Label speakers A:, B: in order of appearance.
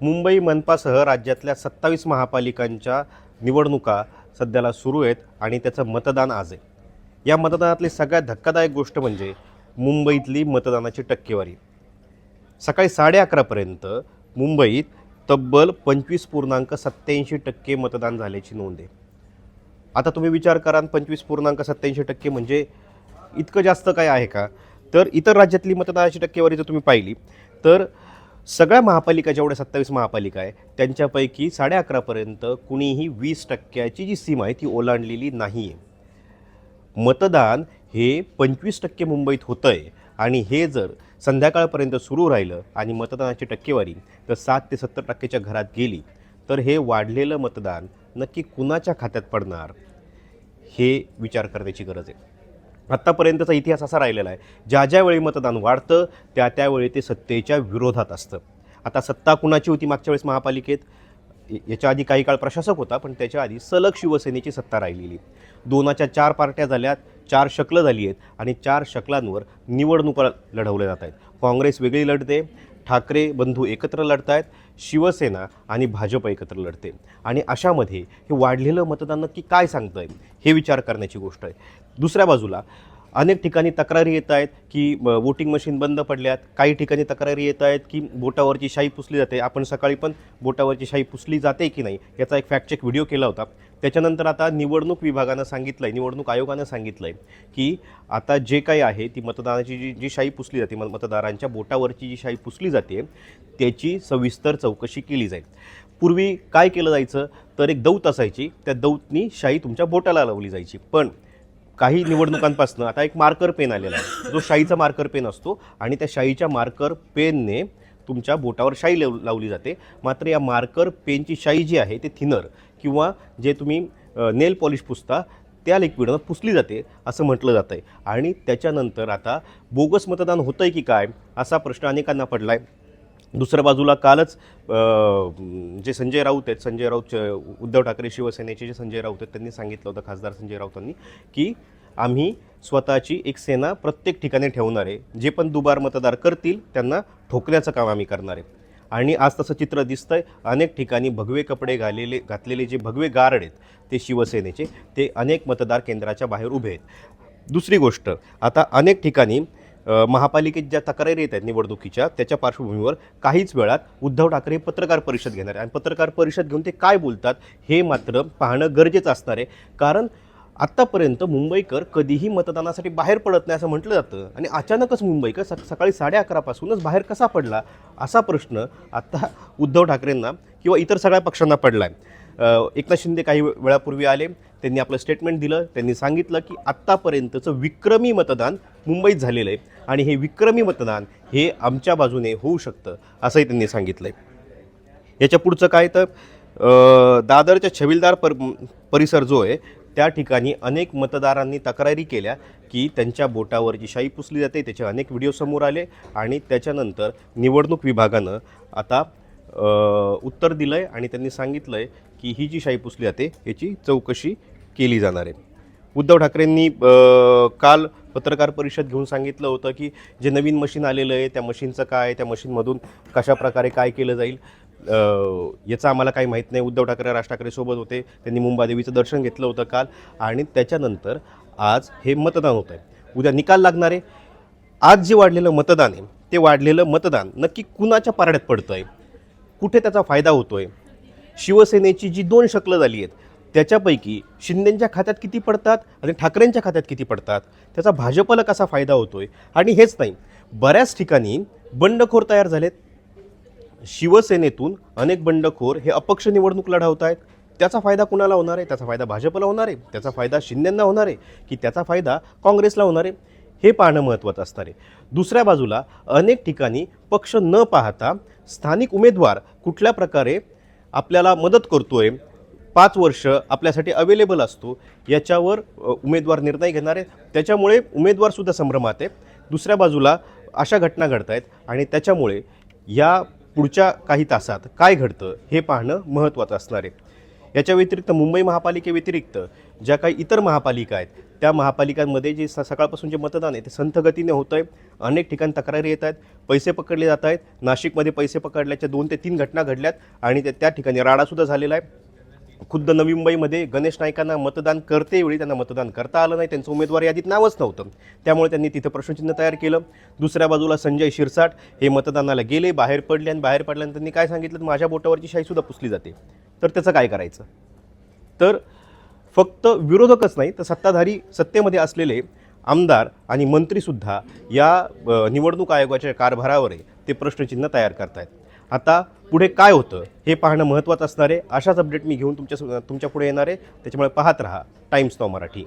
A: मुंबई मनपासह राज्यातल्या 27 महापालिकांच्या निवडणुका सध्याला सुरू आहेत आणि त्याचं मतदान आज आहे. या मतदानातली सगळ्यात धक्कादायक गोष्ट म्हणजे मुंबईतली मतदानाची टक्केवारी. सकाळी 11:30 पर्यंत मुंबईत तब्बल 25.87% मतदान झाल्याची नोंद आहे. आता तुम्ही विचार करा, 25.87% म्हणजे इतकं जास्त काय आहे का? तर इतर राज्यातली मतदानाची टक्केवारी जर तुम्ही पाहिली तर सगळ्या महापालिका जेवढ्या 27 महापालिका आहे त्यांच्यापैकी 11:30 पर्यंत कुणीही 20% जी सीमा आहे ती ओलांडलेली नाही आहे. मतदान हे 25% मुंबईत होतं आहे आणि हे जर संध्याकाळपर्यंत सुरू राहिलं आणि मतदानाची टक्केवारी तर 60 ते 70%च्या घरात गेली तर हे वाढलेलं मतदान नक्की कुणाच्या खात्यात पडणार हे विचार करण्याची गरज आहे. आत्तापर्यंतचा इतिहास असा राहिलेला आहे, ज्या वेळी मतदान वाढतं त्यावेळी ते सत्तेच्या विरोधात असतं. आता सत्ता कुणाची होती मागच्या वेळेस महापालिकेत? याच्या आधी काही काळ प्रशासक होता, पण त्याच्या आधी सलग शिवसेनेची सत्ता राहिलेली. 2च्या 4 पार्ट्या झाल्यात, 4 शकलं झाली आहेत आणि 4 शकलांवर निवडणुका लढवल्या जात आहेत. काँग्रेस वेगळी लढते, ठाकरे बंधू एकत्र लढत आहेत, शिवसेना आणि भाजप एकत्र लढते. आणि अशामध्ये हे वाढलेलं मतदान नक्की काय सांगतं आहे हे विचार करण्याची गोष्ट आहे. दुसऱ्या बाजूला अनेक ठिकाणी तक्रारी येत आहेत की वोटिंग मशीन बंद पडल्यात. काही ठिकाणी तक्रारी येत आहेत की बोटावरची शाई पुसली जाते. आपण सकाळी पण बोटावरची शाई पुसली जाते की नाही याचा एक फॅक्ट चेक व्हिडिओ केला होता. त्याच्यानंतर आता निवडणूक विभागानं सांगितलं आहे, निवडणूक आयोगानं सांगितलं आहे की आता जे काही आहे ती मतदानाची जी शाई पुसली जाते, मतदारांच्या बोटावरची जी शाई पुसली जाते त्याची सविस्तर चौकशी केली जाईल. पूर्वी काय केलं जायचं तर एक दौत असायची, त्या दौतनी शाई तुमच्या बोटाला लावली जायची. पण काही निवडणुकांपासून आता एक मार्कर पेन आलेला आहे जो शाईचा मार्कर पेन असतो आणि त्या शाईच्या मार्कर पेनने तुमच्या बोटावर शाई लावली जाते. मात्र या मार्कर पेनची शाई जी आहे ते थिनर किंवा जे तुम्ही नेल पॉलिश पुसता त्या लिक्विडनं पुसली जाते असं म्हटलं जातं आहे. आणि त्याच्यानंतर आता बोगस मतदान होतं आहे की काय असा प्रश्न अनेकांना पडला आहे. दुसऱ्या बाजूला कालच जे संजय राऊत आहेत, संजय राऊत उद्धव ठाकरे शिवसेनेचे जे संजय राऊत आहेत त्यांनी सांगितलं होतं, खासदार संजय राऊतांनी, की आम्ही स्वतःची एक सेना प्रत्येक ठिकाणी ठेवणार आहे. जे पण दुबार मतदार करतील त्यांना ठोकण्याचं काम आम्ही करणार आहे. आणि आज तसं चित्र दिसतंय. अनेक ठिकाणी भगवे कपडे घातलेले जे भगवे गार्ड आहेत ते शिवसेनेचे ते अनेक मतदार केंद्राच्या बाहेर उभे आहेत. दुसरी गोष्ट, आता अनेक ठिकाणी महापालिकेत ज्या तक्रारी येत आहेत निवडणुकीच्या त्याच्या पार्श्वभूमीवर काहीच वेळात उद्धव ठाकरे पत्रकार परिषद घेणार आहे आणि पत्रकार परिषद घेऊन ते काय बोलतात हे मात्र पाहणं गरजेचं असणार आहे. कारण आत्तापर्यंत मुंबईकर कधीही मतदानासाठी बाहेर पडत नाही असं म्हटलं जातं आणि अचानकच मुंबईकर सकाळी 11:30 पासूनच बाहेर कसा पडला असा प्रश्न आत्ता उद्धव ठाकरेंना किंवा इतर सगळ्या पक्षांना पडला आहे. एकनाथ शिंदे काही वेळापूर्वी आले, त्यांनी आपलं स्टेटमेंट दिलं. त्यांनी सांगितलं की आत्तापर्यंतचं विक्रमी मतदान मुंबईत झालेलं आहे आणि हे विक्रमी मतदान हे आमच्या बाजूने होऊ शकतं असंही त्यांनी सांगितलं आहे. याच्या पुढचं काय तर दादरच्या छबिलदार परिसर जो आहे त्या ठिकाणी अनेक मतदारांनी तक्रारी केल्या की त्यांच्या बोटावर जी शाई पुसली जाते त्याचे अनेक व्हिडिओ समोर आले आणि त्याच्यानंतर निवडणूक विभागानं आता उत्तर दिलं आहे आणि त्यांनी सांगितलं आहे की ही जी शाई पुसली जाते याची चौकशी केली जाणार आहे. उद्धव ठाकरेंनी काल पत्रकार परिषद घेऊन सांगितलं होतं की जे नवीन मशीन आलेलं आहे त्या मशीनचं काय, त्या मशीनमधून कशाप्रकारे काय केलं जाईल याचं आम्हाला काही माहीत नाही. उद्धव ठाकरे राज ठाकरेसोबत होते, त्यांनी मुंबादेवीचं दर्शन घेतलं होतं काल आणि त्याच्यानंतर आज हे मतदान होतं आहे. उद्या निकाल लागणार आहे. आज जे वाढलेलं मतदान आहे ते वाढलेलं मतदान नक्की कुणाच्या पारड्यात पडतं आहे, कुठे त्याचा फायदा होतो आहे? शिवसेनेची जी 2 शकलं झाली आहेत त्याच्यापैकी शिंदेंच्या खात्यात किती पडतात आणि ठाकरेंच्या खात्यात किती पडतात, त्याचा भाजपला कसा फायदा होतो आहे? आणि हेच नाही, बऱ्याच ठिकाणी बंडखोर तयार झालेत. शिवसेनेतून अनेक बंडखोर हे अपक्ष निवडणूक लढवत आहेत. त्याचा फायदा कुणाला होणार आहे? त्याचा फायदा भाजपला होणार आहे, त्याचा फायदा शिंदेंना होणार आहे की त्याचा फायदा काँग्रेसला होणार आहे हे पाहणं महत्त्वाचं असणार आहे. दुसऱ्या बाजूला अनेक ठिकाणी पक्ष न पाहता स्थानिक उमेदवार कुठल्या प्रकारे आपल्याला मदत करतोय, 5 वर्ष आपल्यासाठी अवेलेबल असतो याच्यावर उमेदवार निर्णय घेणार आहे. त्याच्यामुळे उमेदवारसुद्धा संभ्रमात आहे. दुसऱ्या बाजूला अशा घटना घडत आहेत आणि त्याच्यामुळे या पुढच्या काही तासात काय घडतं हे पाहणं महत्त्वाचं असणार आहे. याच्या व्यतिरिक्त मुंबई महापालिकेव्यतिरिक्त ज्या काही इतर महापालिका आहेत त्या महापालिकांमध्ये जे सकाळपासून जे मतदान आहे ते संथ गतीने होतं आहे. अनेक ठिकाणी तक्रारी येत आहेत, पैसे पकडले जात आहेत. नाशिकमध्ये पैसे पकडल्याच्या 2 ते 3 घटना घडल्यात आणि त्या ठिकाणी राडासुद्धा झालेला आहे. खुद्द नवी मुंबईमध्ये गणेश नाईकांना मतदान करतेवेळी त्यांना मतदान करता आलं नाही, त्यांचं उमेदवार यादीत नावच नव्हतं. त्यामुळे त्यांनी तिथं प्रश्नचिन्ह तयार केलं. दुसऱ्या बाजूला संजय शिरसाट हे मतदानाला गेले, बाहेर पडले आणि बाहेर पडल्यानंतर त्यांनी काय सांगितलं, माझ्या बोटावरची शाईसुद्धा पुसली जाते. तर त्याचं काय करायचं? तर फक्त विरोधकच नाही तर सत्ताधारी सत्तेमध्ये असलेले आमदार आणि मंत्रीसुद्धा या निवडणूक आयोगाच्या कारभारावर ते प्रश्नचिन्ह तयार करतायत. आता पुढे काय होतं हे पाहणं महत्त्वाचं असणार आहे. अशाच अपडेट मी घेऊन तुमच्या पुढे येणार आहे. त्याच्यामुळे पाहत रहा टाइम्स नाऊ मराठी.